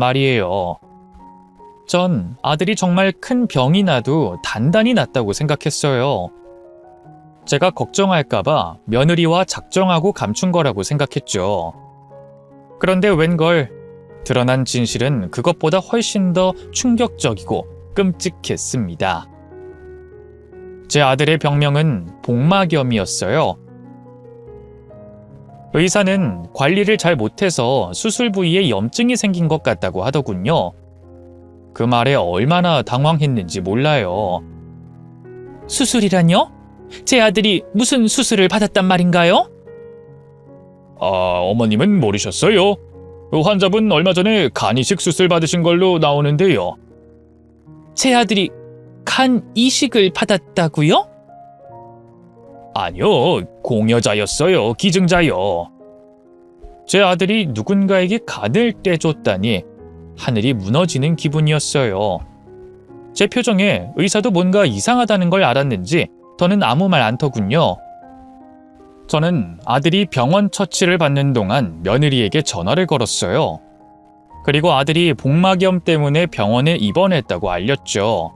말이에요. 전 아들이 정말 큰 병이 나도 단단히 낫다고 생각했어요. 제가 걱정할까봐 며느리와 작정하고 감춘 거라고 생각했죠. 그런데 웬걸 드러난 진실은 그것보다 훨씬 더 충격적이고 끔찍했습니다. 제 아들의 병명은 복막염이었어요. 의사는 관리를 잘 못해서 수술 부위에 염증이 생긴 것 같다고 하더군요. 그 말에 얼마나 당황했는지 몰라요. 수술이라뇨? 제 아들이 무슨 수술을 받았단 말인가요? 어머님은 모르셨어요? 환자분 얼마 전에 간 이식 수술 받으신 걸로 나오는데요. 제 아들이 간 이식을 받았다고요? 아니요, 공여자였어요. 기증자요. 제 아들이 누군가에게 간을 떼줬다니 하늘이 무너지는 기분이었어요. 제 표정에 의사도 뭔가 이상하다는 걸 알았는지 더는 아무 말 않더군요. 저는 아들이 병원 처치를 받는 동안 며느리에게 전화를 걸었어요. 그리고 아들이 복막염 때문에 병원에 입원했다고 알렸죠.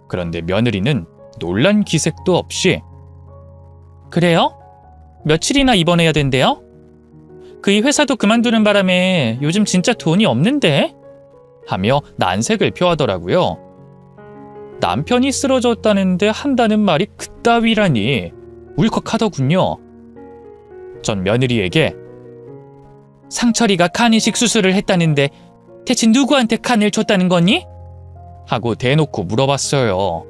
그런데 며느리는 놀란 기색도 없이 그래요? 며칠이나 입원해야 된대요? 그이 회사도 그만두는 바람에 요즘 진짜 돈이 없는데? 하며 난색을 표하더라고요. 남편이 쓰러졌다는데 한다는 말이 그따위라니 울컥하더군요. 전 며느리에게 상철이가 간 이식 수술을 했다는데 대체 누구한테 간을 줬다는 거니? 하고 대놓고 물어봤어요.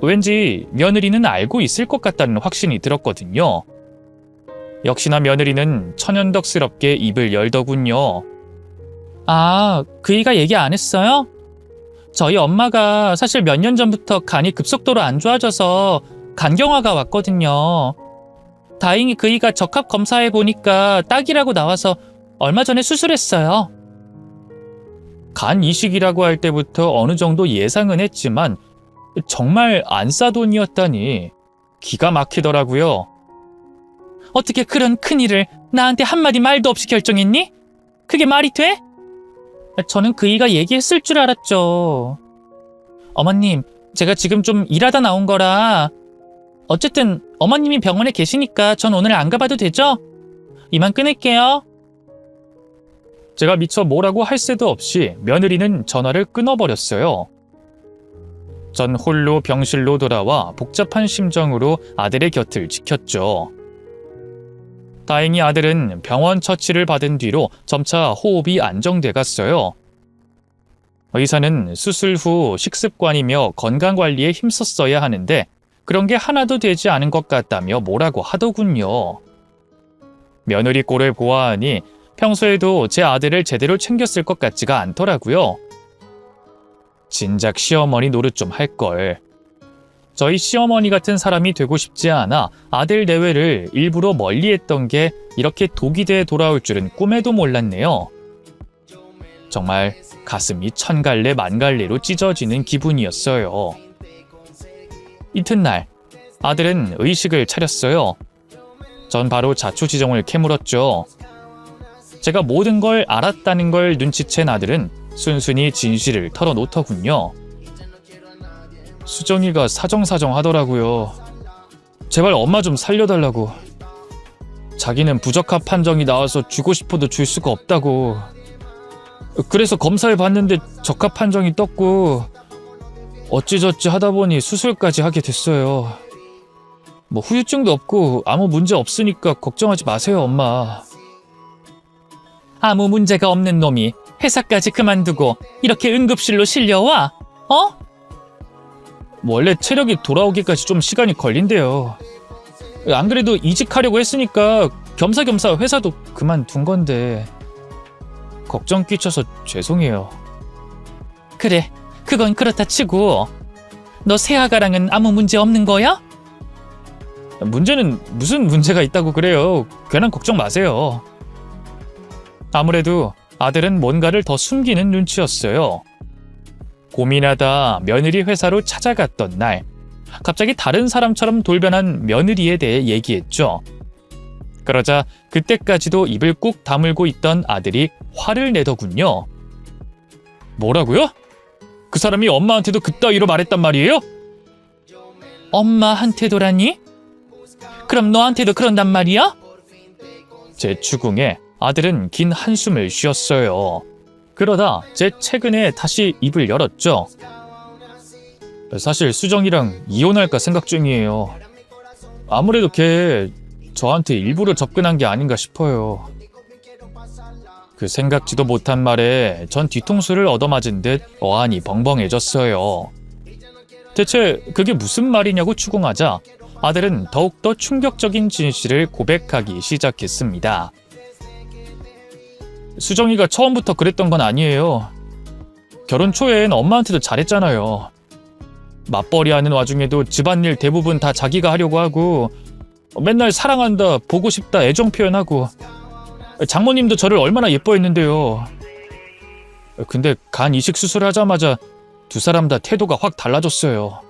왠지 며느리는 알고 있을 것 같다는 확신이 들었거든요. 역시나 며느리는 천연덕스럽게 입을 열더군요. 그이가 얘기 안 했어요? 저희 엄마가 사실 몇 년 전부터 간이 급속도로 안 좋아져서 간경화가 왔거든요. 다행히 그이가 적합 검사해 보니까 딱이라고 나와서 얼마 전에 수술했어요. 간 이식이라고 할 때부터 어느 정도 예상은 했지만 정말 안싸돈이었다니 기가 막히더라고요. 어떻게 그런 큰일을 나한테 한마디 말도 없이 결정했니? 그게 말이 돼? 저는 그이가 얘기했을 줄 알았죠. 어머님, 제가 지금 좀 일하다 나온 거라 어쨌든 어머님이 병원에 계시니까 전 오늘 안 가봐도 되죠? 이만 끊을게요. 제가 미처 뭐라고 할 새도 없이 며느리는 전화를 끊어버렸어요. 전 홀로 병실로 돌아와 복잡한 심정으로 아들의 곁을 지켰죠. 다행히 아들은 병원 처치를 받은 뒤로 점차 호흡이 안정돼 갔어요. 의사는 수술 후 식습관이며 건강관리에 힘썼어야 하는데 그런 게 하나도 되지 않은 것 같다며 뭐라고 하더군요. 며느리 꼴을 보아하니 평소에도 제 아들을 제대로 챙겼을 것 같지가 않더라고요. 진작 시어머니 노릇 좀 할걸. 저희 시어머니 같은 사람이 되고 싶지 않아 아들 내외를 일부러 멀리했던 게 이렇게 독이 돼 돌아올 줄은 꿈에도 몰랐네요. 정말 가슴이 천갈래 만갈래로 찢어지는 기분이었어요. 이튿날 아들은 의식을 차렸어요. 전 바로 자초지종을 캐물었죠. 제가 모든 걸 알았다는 걸 눈치챈 아들은 순순히 진실을 털어놓더군요. 수정이가 사정사정 하더라고요. 제발 엄마 좀 살려달라고. 자기는 부적합 판정이 나와서 주고 싶어도 줄 수가 없다고. 그래서 검사해 봤는데 적합 판정이 떴고 어찌저찌 하다 보니 수술까지 하게 됐어요. 뭐 후유증도 없고 아무 문제 없으니까 걱정하지 마세요, 엄마. 아무 문제가 없는 놈이 회사까지 그만두고 이렇게 응급실로 실려와? 원래 체력이 돌아오기까지 좀 시간이 걸린대요. 안 그래도 이직하려고 했으니까 겸사겸사 회사도 그만둔 건데 걱정 끼쳐서 죄송해요. 그래, 그건 그렇다 치고 너 새아가랑은 아무 문제 없는 거야? 문제는 무슨 문제가 있다고 그래요. 괜한 걱정 마세요. 아무래도 아들은 뭔가를 더 숨기는 눈치였어요. 고민하다 며느리 회사로 찾아갔던 날 갑자기 다른 사람처럼 돌변한 며느리에 대해 얘기했죠. 그러자 그때까지도 입을 꾹 다물고 있던 아들이 화를 내더군요. 뭐라고요? 그 사람이 엄마한테도 그따위로 말했단 말이에요? 엄마한테도라니? 그럼 너한테도 그런단 말이야? 제 추궁에 아들은 긴 한숨을 쉬었어요. 그러다 제 최근에 다시 입을 열었죠. 사실 수정이랑 이혼할까 생각 중이에요. 아무래도 걔 저한테 일부러 접근한 게 아닌가 싶어요. 그 생각지도 못한 말에 전 뒤통수를 얻어맞은 듯 어안이 벙벙해졌어요. 대체 그게 무슨 말이냐고 추궁하자 아들은 더욱더 충격적인 진실을 고백하기 시작했습니다. 수정이가 처음부터 그랬던 건 아니에요. 결혼 초엔 엄마한테도 잘했잖아요. 맞벌이 하는 와중에도 집안일 대부분 다 자기가 하려고 하고 맨날 사랑한다, 보고 싶다 애정 표현하고 장모님도 저를 얼마나 예뻐했는데요. 근데 간 이식 수술하자마자 두 사람 다 태도가 확 달라졌어요.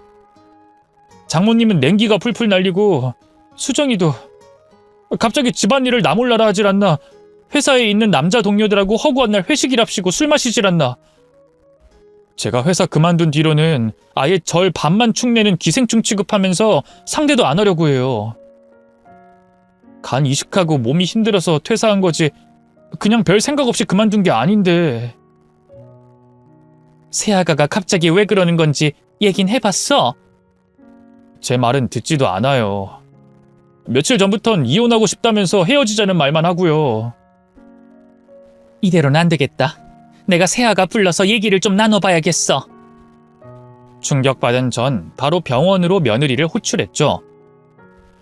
장모님은 냉기가 풀풀 날리고 수정이도 갑자기 집안일을 나 몰라라 하질 않나, 회사에 있는 남자 동료들하고 허구한 날 회식이랍시고 술 마시질 않나. 제가 회사 그만둔 뒤로는 아예 절 반만 축내는 기생충 취급하면서 상대도 안 하려고 해요. 간 이식하고 몸이 힘들어서 퇴사한 거지 그냥 별 생각 없이 그만둔 게 아닌데. 새아가가 갑자기 왜 그러는 건지 얘긴 해봤어? 제 말은 듣지도 않아요. 며칠 전부턴 이혼하고 싶다면서 헤어지자는 말만 하고요. 이대로는 안 되겠다. 내가 새아가 불러서 얘기를 좀 나눠봐야겠어. 충격받은 전 바로 병원으로 며느리를 호출했죠.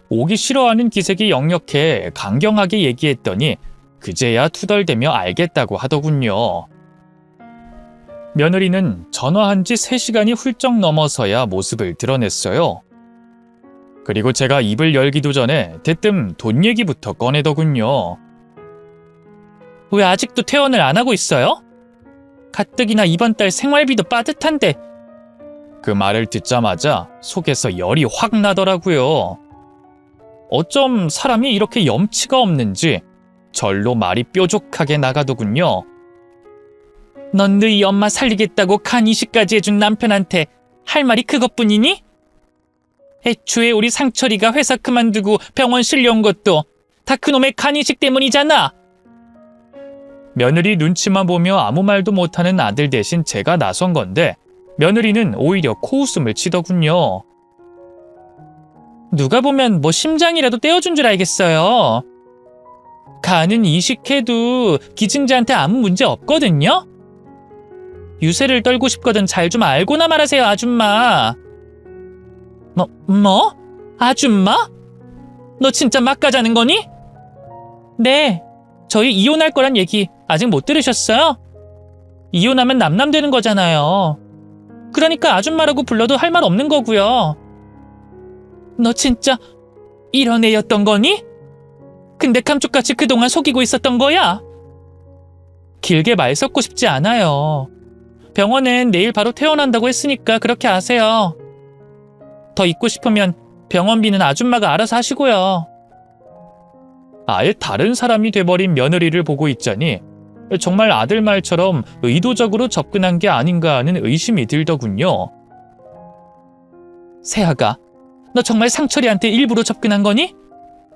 오기 싫어하는 기색이 역력해 강경하게 얘기했더니 그제야 투덜대며 알겠다고 하더군요. 며느리는 전화한 지 3시간이 훌쩍 넘어서야 모습을 드러냈어요. 그리고 제가 입을 열기도 전에 대뜸 돈 얘기부터 꺼내더군요. 왜 아직도 퇴원을 안 하고 있어요? 가뜩이나 이번 달 생활비도 빠듯한데. 그 말을 듣자마자 속에서 열이 확 나더라고요. 어쩜 사람이 이렇게 염치가 없는지 절로 말이 뾰족하게 나가더군요. 넌 너희 엄마 살리겠다고 간 이식까지 해준 남편한테 할 말이 그것뿐이니? 애초에 우리 상철이가 회사 그만두고 병원 실려온 것도 다 그놈의 간 이식 때문이잖아. 며느리 눈치만 보며 아무 말도 못하는 아들 대신 제가 나선 건데 며느리는 오히려 코웃음을 치더군요. 누가 보면 뭐 심장이라도 떼어준 줄 알겠어요. 간은 이식해도 기증자한테 아무 문제 없거든요. 유세를 떨고 싶거든 잘 좀 알고나 말하세요, 아줌마. 뭐? 아줌마? 너 진짜 막 가자는 거니? 네, 저희 이혼할 거란 얘기 아직 못 들으셨어요? 이혼하면 남남 되는 거잖아요. 그러니까 아줌마라고 불러도 할 말 없는 거고요. 너 진짜 이런 애였던 거니? 근데 감쪽같이 그동안 속이고 있었던 거야? 길게 말 섞고 싶지 않아요. 병원엔 내일 바로 퇴원한다고 했으니까 그렇게 아세요. 더 있고 싶으면 병원비는 아줌마가 알아서 하시고요. 아예 다른 사람이 돼버린 며느리를 보고 있자니 정말 아들 말처럼 의도적으로 접근한 게 아닌가 하는 의심이 들더군요. 새아가, 너 정말 상철이한테 일부러 접근한 거니?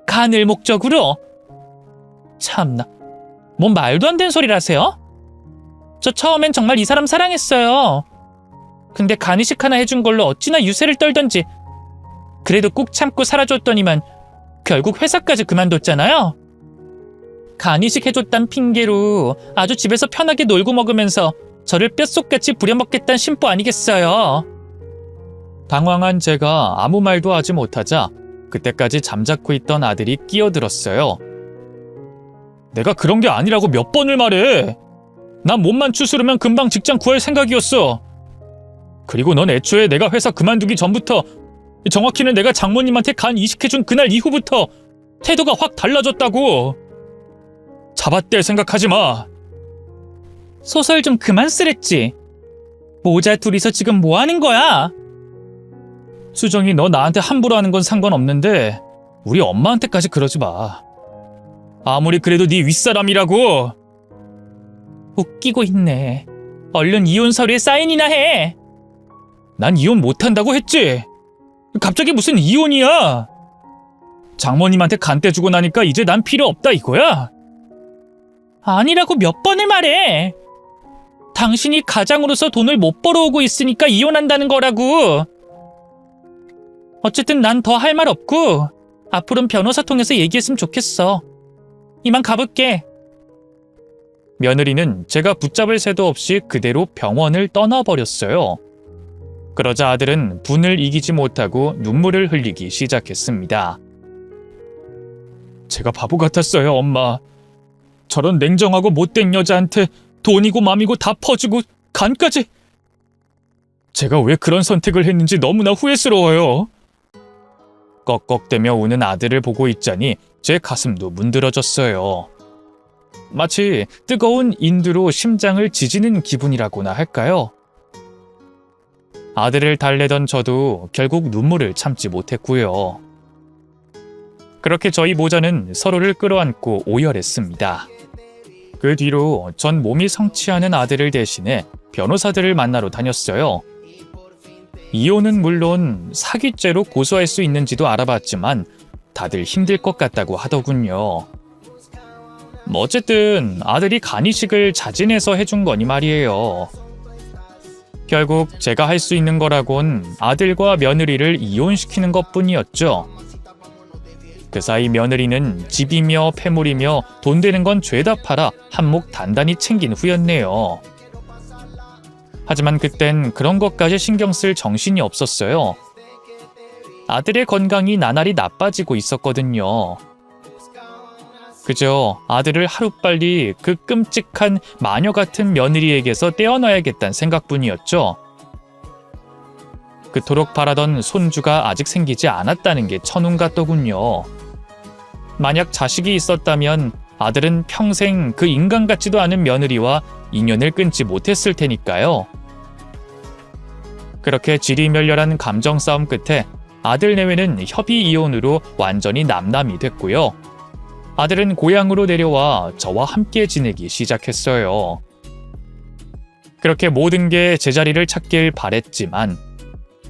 간을 목적으로? 참나, 뭔 말도 안 되는 소리를 하세요? 저 처음엔 정말 이 사람 사랑했어요. 근데 간 이식 하나 해준 걸로 어찌나 유세를 떨던지. 그래도 꾹 참고 살아줬더니만 결국 회사까지 그만뒀잖아요. 간 이식 해줬단 핑계로 아주 집에서 편하게 놀고 먹으면서 저를 뼛속같이 부려먹겠다는 심보 아니겠어요. 당황한 제가 아무 말도 하지 못하자 그때까지 잠자코 있던 아들이 끼어들었어요. 내가 그런 게 아니라고 몇 번을 말해. 난 몸만 추스르면 금방 직장 구할 생각이었어. 그리고 넌 애초에 내가 회사 그만두기 전부터, 정확히는 내가 장모님한테 간 이식해준 그날 이후부터 태도가 확 달라졌다고. 잡아댈 생각하지 마. 소설 좀 그만 쓰랬지. 모자 둘이서 지금 뭐 하는 거야? 수정이 너 나한테 함부로 하는 건 상관없는데 우리 엄마한테까지 그러지 마. 아무리 그래도 네 윗사람이라고. 웃기고 있네. 얼른 이혼 서류에 사인이나 해. 난 이혼 못한다고 했지. 갑자기 무슨 이혼이야. 장모님한테 간 떼주고 나니까 이제 난 필요 없다 이거야? 아니라고 몇 번을 말해. 당신이 가장으로서 돈을 못 벌어오고 있으니까 이혼한다는 거라고. 어쨌든 난 더 할 말 없고 앞으로는 변호사 통해서 얘기했으면 좋겠어. 이만 가볼게. 며느리는 제가 붙잡을 새도 없이 그대로 병원을 떠나버렸어요. 그러자 아들은 분을 이기지 못하고 눈물을 흘리기 시작했습니다. 제가 바보 같았어요, 엄마. 저런 냉정하고 못된 여자한테 돈이고 맘이고 다 퍼주고 간까지. 제가 왜 그런 선택을 했는지 너무나 후회스러워요. 꺽꺽대며 우는 아들을 보고 있자니 제 가슴도 문드러졌어요. 마치 뜨거운 인두로 심장을 지지는 기분이라고나 할까요? 아들을 달래던 저도 결국 눈물을 참지 못했고요. 그렇게 저희 모자는 서로를 끌어안고 오열했습니다. 그 뒤로 전 몸이 성취하는 아들을 대신해 변호사들을 만나러 다녔어요. 이혼은 물론 사기죄로 고소할 수 있는지도 알아봤지만 다들 힘들 것 같다고 하더군요. 어쨌든 아들이 간이식을 자진해서 해준 거니 말이에요. 결국 제가 할 수 있는 거라곤 아들과 며느리를 이혼시키는 것뿐이었죠. 그 사이 며느리는 집이며 폐물이며 돈 되는 건 죄다 팔아 한몫 단단히 챙긴 후였네요. 하지만 그땐 그런 것까지 신경 쓸 정신이 없었어요. 아들의 건강이 나날이 나빠지고 있었거든요. 그저 아들을 하루빨리 그 끔찍한 마녀 같은 며느리에게서 떼어놔야겠다는 생각뿐이었죠. 그토록 바라던 손주가 아직 생기지 않았다는 게 천운 같더군요. 만약 자식이 있었다면 아들은 평생 그 인간 같지도 않은 며느리와 인연을 끊지 못했을 테니까요. 그렇게 지리멸렬한 감정 싸움 끝에 아들 내외는 협의 이혼으로 완전히 남남이 됐고요. 아들은 고향으로 내려와 저와 함께 지내기 시작했어요. 그렇게 모든 게 제자리를 찾길 바랬지만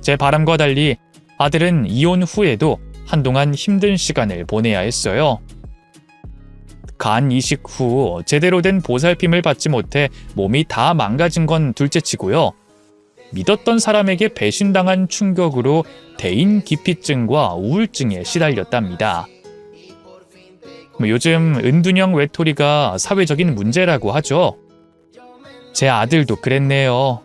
제 바람과 달리 아들은 이혼 후에도 한동안 힘든 시간을 보내야 했어요. 간 이식 후 제대로 된 보살핌을 받지 못해 몸이 다 망가진 건 둘째치고요. 믿었던 사람에게 배신당한 충격으로 대인 기피증과 우울증에 시달렸답니다. 요즘 은둔형 외톨이가 사회적인 문제라고 하죠. 제 아들도 그랬네요.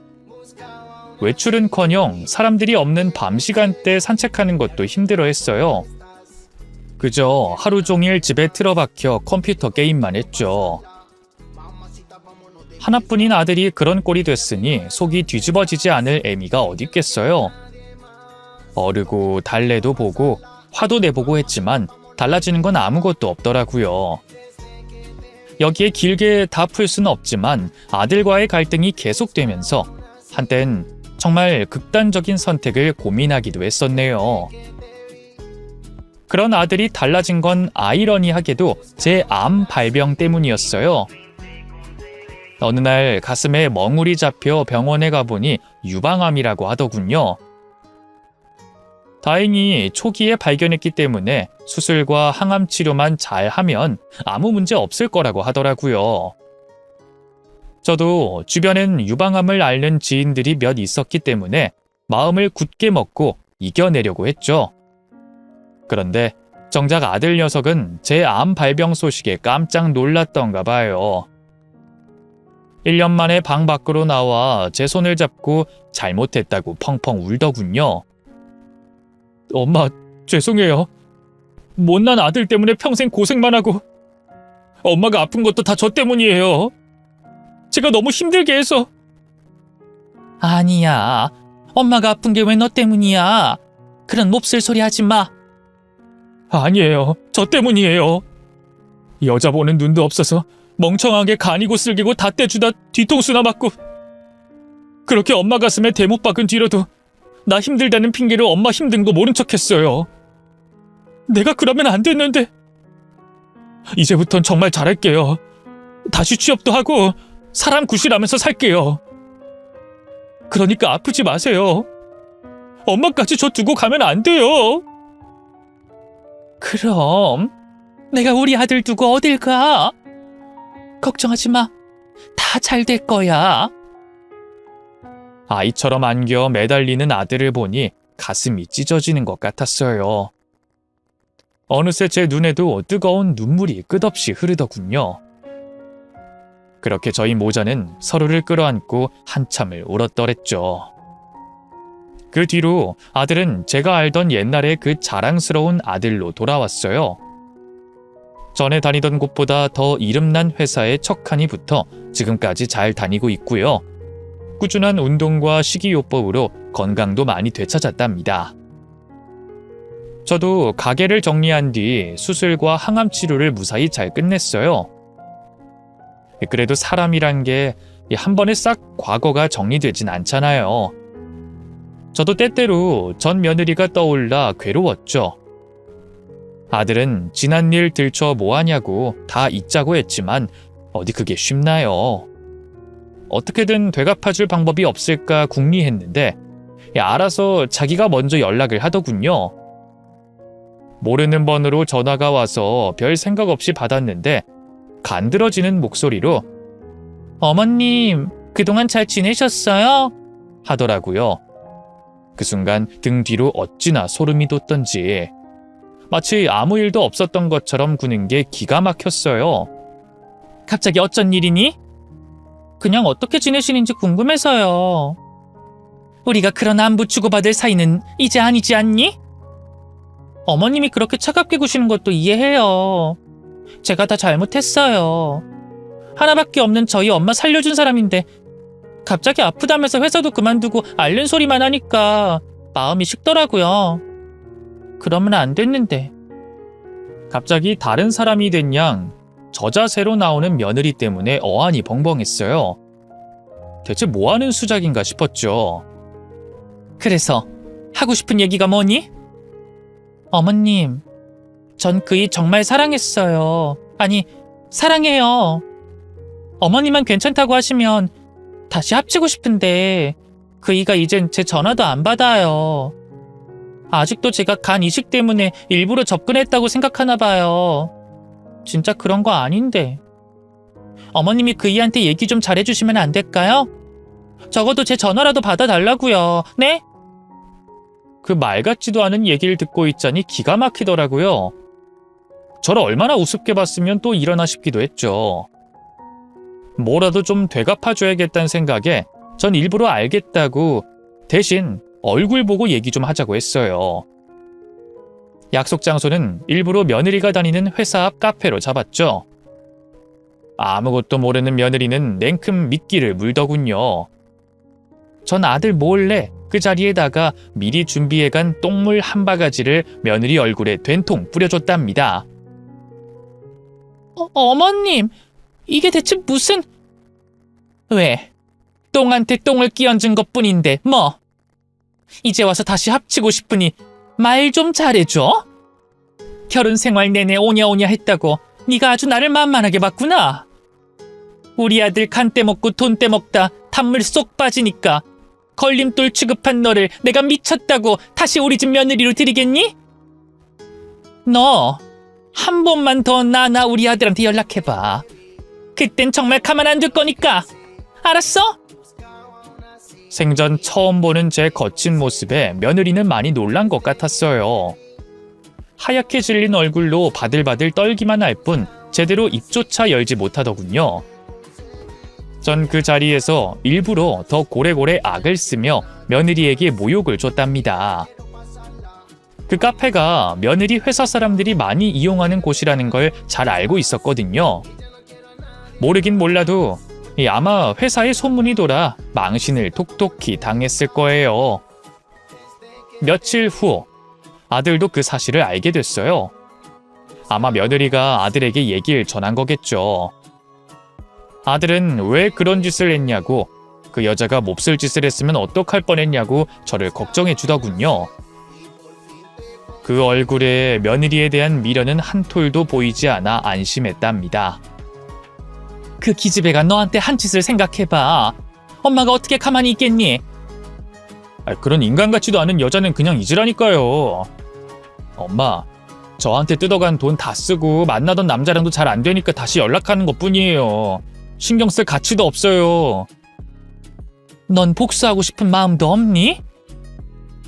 외출은커녕 사람들이 없는 밤 시간대 산책하는 것도 힘들어했어요. 그저 하루 종일 집에 틀어박혀 컴퓨터 게임만 했죠. 하나뿐인 아들이 그런 꼴이 됐으니 속이 뒤집어지지 않을 애미가 어딨겠어요. 어르고 달래도 보고 화도 내보고 했지만 달라지는 건 아무것도 없더라고요. 여기에 길게 다 풀 수는 없지만 아들과의 갈등이 계속되면서 한땐 정말 극단적인 선택을 고민하기도 했었네요. 그런 아들이 달라진 건 아이러니하게도 제 암 발병 때문이었어요. 어느 날 가슴에 멍울이 잡혀 병원에 가보니 유방암이라고 하더군요. 다행히 초기에 발견했기 때문에 수술과 항암 치료만 잘하면 아무 문제 없을 거라고 하더라고요. 저도 주변엔 유방암을 앓는 지인들이 몇 있었기 때문에 마음을 굳게 먹고 이겨내려고 했죠. 그런데 정작 아들 녀석은 제 암 발병 소식에 깜짝 놀랐던가 봐요. 1년 만에 방 밖으로 나와 제 손을 잡고 잘못했다고 펑펑 울더군요. 엄마, 죄송해요. 못난 아들 때문에 평생 고생만 하고 엄마가 아픈 것도 다 저 때문이에요. 제가 너무 힘들게 해서. 아니야. 엄마가 아픈 게 왜 너 때문이야. 그런 몹쓸 소리 하지 마. 아니에요. 저 때문이에요. 여자 보는 눈도 없어서 멍청하게 간이고 쓸기고 다 떼주다 뒤통수나 맞고 그렇게 엄마 가슴에 대못 박은 뒤로도 나 힘들다는 핑계로 엄마 힘든 거 모른 척했어요. 내가 그러면 안 됐는데. 이제부턴 정말 잘할게요. 다시 취업도 하고 사람 구실하면서 살게요. 그러니까 아프지 마세요. 엄마까지 저 두고 가면 안 돼요. 그럼 내가 우리 아들 두고 어딜 가? 걱정하지 마. 다 잘 될 거야. 아이처럼 안겨 매달리는 아들을 보니 가슴이 찢어지는 것 같았어요. 어느새 제 눈에도 뜨거운 눈물이 끝없이 흐르더군요. 그렇게 저희 모자는 서로를 끌어안고 한참을 울었더랬죠. 그 뒤로 아들은 제가 알던 옛날의 그 자랑스러운 아들로 돌아왔어요. 전에 다니던 곳보다 더 이름난 회사에 척하니 붙어 지금까지 잘 다니고 있고요. 꾸준한 운동과 식이요법으로 건강도 많이 되찾았답니다. 저도 가게를 정리한 뒤 수술과 항암 치료를 무사히 잘 끝냈어요. 그래도 사람이란 게 한 번에 싹 과거가 정리되진 않잖아요. 저도 때때로 전 며느리가 떠올라 괴로웠죠. 아들은 지난 일 들춰 뭐하냐고 다 잊자고 했지만 어디 그게 쉽나요? 어떻게든 되갚아줄 방법이 없을까 궁리했는데 알아서 자기가 먼저 연락을 하더군요. 모르는 번호로 전화가 와서 별 생각 없이 받았는데 간드러지는 목소리로 어머님, 그동안 잘 지내셨어요? 하더라고요. 그 순간 등 뒤로 어찌나 소름이 돋던지 마치 아무 일도 없었던 것처럼 구는 게 기가 막혔어요. 갑자기 어쩐 일이니? 그냥 어떻게 지내시는지 궁금해서요. 우리가 그런 안부 주고받을 사이는 이제 아니지 않니? 어머님이 그렇게 차갑게 구시는 것도 이해해요. 제가 다 잘못했어요. 하나밖에 없는 저희 엄마 살려준 사람인데 갑자기 아프다면서 회사도 그만두고 앓는 소리만 하니까 마음이 식더라고요. 그러면 안 됐는데. 갑자기 다른 사람이 된 양 저자세로 나오는 며느리 때문에 어안이 벙벙했어요. 대체 뭐하는 수작인가 싶었죠. 그래서 하고 싶은 얘기가 뭐니? 어머님, 전 그이 정말 사랑했어요. 아니, 사랑해요. 어머님만 괜찮다고 하시면 다시 합치고 싶은데 그이가 이젠 제 전화도 안 받아요. 아직도 제가 간 이식 때문에 일부러 접근했다고 생각하나 봐요. 진짜 그런 거 아닌데. 어머님이 그이한테 얘기 좀 잘해주시면 안 될까요? 적어도 제 전화라도 받아달라고요. 네? 그 말 같지도 않은 얘기를 듣고 있자니 기가 막히더라고요. 저를 얼마나 우습게 봤으면 또 이러나 싶기도 했죠. 뭐라도 좀 되갚아줘야겠다는 생각에 전 일부러 알겠다고 대신 얼굴 보고 얘기 좀 하자고 했어요. 약속 장소는 일부러 며느리가 다니는 회사 앞 카페로 잡았죠. 아무것도 모르는 며느리는 냉큼 미끼를 물더군요. 전 아들 몰래 그 자리에다가 미리 준비해간 똥물 한 바가지를 며느리 얼굴에 된통 뿌려줬답니다. 어머님, 이게 대체 무슨... 왜? 똥한테 똥을 끼얹은 것뿐인데 뭐? 이제 와서 다시 합치고 싶으니 말 좀 잘해줘? 결혼 생활 내내 오냐오냐 했다고 네가 아주 나를 만만하게 봤구나. 우리 아들 간 떼먹고 돈 떼먹다 단물 쏙 빠지니까 걸림돌 취급한 너를 내가 미쳤다고 다시 우리 집 며느리로 들이겠니? 너 한 번만 더 나나 우리 아들한테 연락해봐. 그땐 정말 가만 안 둘 거니까. 알았어? 생전 처음 보는 제 거친 모습에 며느리는 많이 놀란 것 같았어요. 하얗게 질린 얼굴로 바들바들 떨기만 할 뿐 제대로 입조차 열지 못하더군요. 전 그 자리에서 일부러 더 고래고래 악을 쓰며 며느리에게 모욕을 줬답니다. 그 카페가 며느리 회사 사람들이 많이 이용하는 곳이라는 걸 잘 알고 있었거든요. 모르긴 몰라도 아마 회사에 소문이 돌아 망신을 톡톡히 당했을 거예요. 며칠 후 아들도 그 사실을 알게 됐어요. 아마 며느리가 아들에게 얘기를 전한 거겠죠. 아들은 왜 그런 짓을 했냐고, 그 여자가 몹쓸 짓을 했으면 어떡할 뻔했냐고 저를 걱정해 주더군요. 그 얼굴에 며느리에 대한 미련은 한 톨도 보이지 않아 안심했답니다. 그 기집애가 너한테 한 짓을 생각해봐. 엄마가 어떻게 가만히 있겠니? 그런 인간 같지도 않은 여자는 그냥 잊으라니까요. 엄마, 저한테 뜯어간 돈 다 쓰고 만나던 남자랑도 잘 안 되니까 다시 연락하는 것뿐이에요. 신경 쓸 가치도 없어요. 넌 복수하고 싶은 마음도 없니?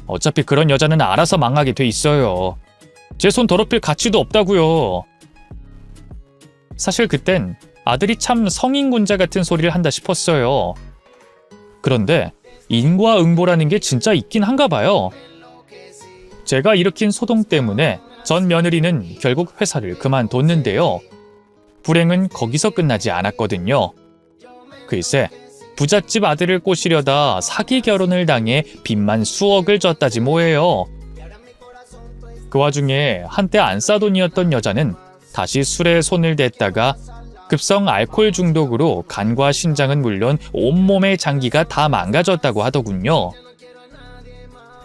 어차피 그런 여자는 알아서 망하게 돼 있어요. 제 손 더럽힐 가치도 없다고요. 사실 그땐 아들이 참 성인군자 같은 소리를 한다 싶었어요. 그런데 인과응보라는 게 진짜 있긴 한가 봐요. 제가 일으킨 소동 때문에 전 며느리는 결국 회사를 그만뒀는데요. 불행은 거기서 끝나지 않았거든요. 글쎄, 부잣집 아들을 꼬시려다 사기 결혼을 당해 빚만 수억을 졌다지 뭐예요. 그 와중에 한때 안싸돈이었던 여자는 다시 술에 손을 댔다가 급성 알코올 중독으로 간과 신장은 물론 온몸의 장기가 다 망가졌다고 하더군요.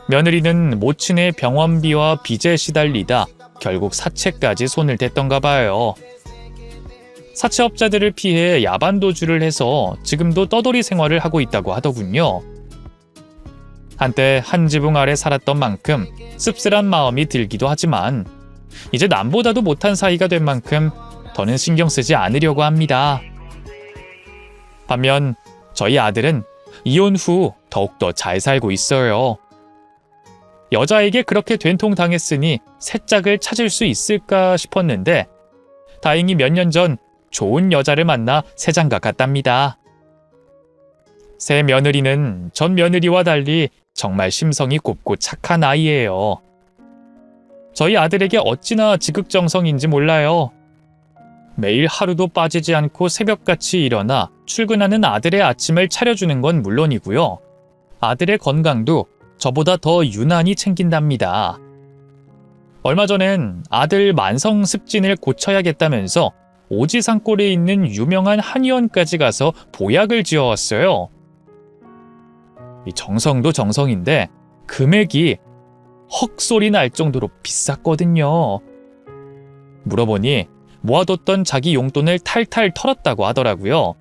며느리는 모친의 병원비와 빚에 시달리다 결국 사채까지 손을 댔던가 봐요. 사채업자들을 피해 야반도주를 해서 지금도 떠돌이 생활을 하고 있다고 하더군요. 한때 한 지붕 아래 살았던 만큼 씁쓸한 마음이 들기도 하지만 이제 남보다도 못한 사이가 된 만큼 더는 신경 쓰지 않으려고 합니다. 반면 저희 아들은 이혼 후 더욱더 잘 살고 있어요. 여자에게 그렇게 된통당했으니 새 짝을 찾을 수 있을까 싶었는데 다행히 몇 년 전 좋은 여자를 만나 새 장가 갔답니다. 새 며느리는 전 며느리와 달리 정말 심성이 곱고 착한 아이예요. 저희 아들에게 어찌나 지극정성인지 몰라요. 매일 하루도 빠지지 않고 새벽같이 일어나 출근하는 아들의 아침을 차려주는 건 물론이고요. 아들의 건강도 저보다 더 유난히 챙긴답니다. 얼마 전엔 아들 만성 습진을 고쳐야겠다면서 오지산골에 있는 유명한 한의원까지 가서 보약을 지어왔어요. 이 정성도 정성인데 금액이 헉소리 날 정도로 비쌌거든요. 물어보니 모아뒀던 자기 용돈을 탈탈 털었다고 하더라고요.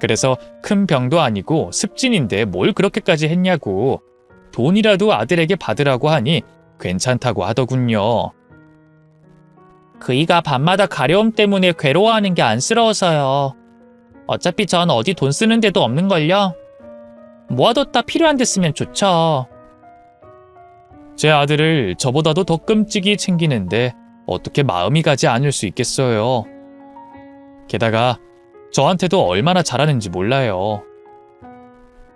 그래서 큰 병도 아니고 습진인데 뭘 그렇게까지 했냐고 돈이라도 아들에게 받으라고 하니 괜찮다고 하더군요. 그이가 밤마다 가려움 때문에 괴로워하는 게 안쓰러워서요. 어차피 전 어디 돈 쓰는 데도 없는걸요. 모아뒀다 필요한 데 쓰면 좋죠. 제 아들을 저보다도 더 끔찍이 챙기는데 어떻게 마음이 가지 않을 수 있겠어요. 게다가 저한테도 얼마나 잘하는지 몰라요.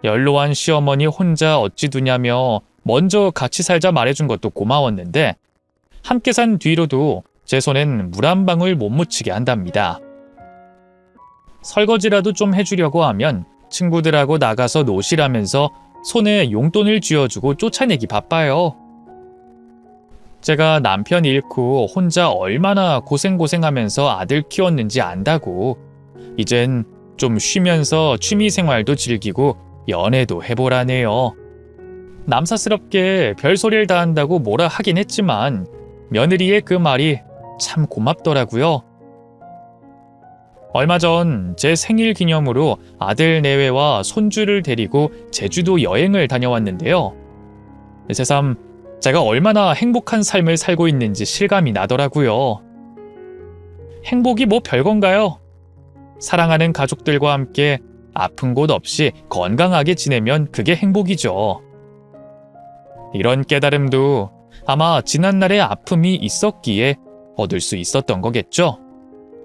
연로한 시어머니 혼자 어찌 두냐며 먼저 같이 살자 말해준 것도 고마웠는데 함께 산 뒤로도 제 손엔 물 한 방울 못 묻히게 한답니다. 설거지라도 좀 해주려고 하면 친구들하고 나가서 노시라면서 손에 용돈을 쥐어주고 쫓아내기 바빠요. 제가 남편 잃고 혼자 얼마나 고생하면서 아들 키웠는지 안다고 이젠 좀 쉬면서 취미생활도 즐기고 연애도 해보라네요. 남사스럽게 별소리를 다 한다고 뭐라 하긴 했지만 며느리의 그 말이 참 고맙더라고요. 얼마 전 제 생일 기념으로 아들 내외와 손주를 데리고 제주도 여행을 다녀왔는데요. 새삼 제가 얼마나 행복한 삶을 살고 있는지 실감이 나더라고요. 행복이 뭐 별건가요? 사랑하는 가족들과 함께 아픈 곳 없이 건강하게 지내면 그게 행복이죠. 이런 깨달음도 아마 지난날의 아픔이 있었기에 얻을 수 있었던 거겠죠.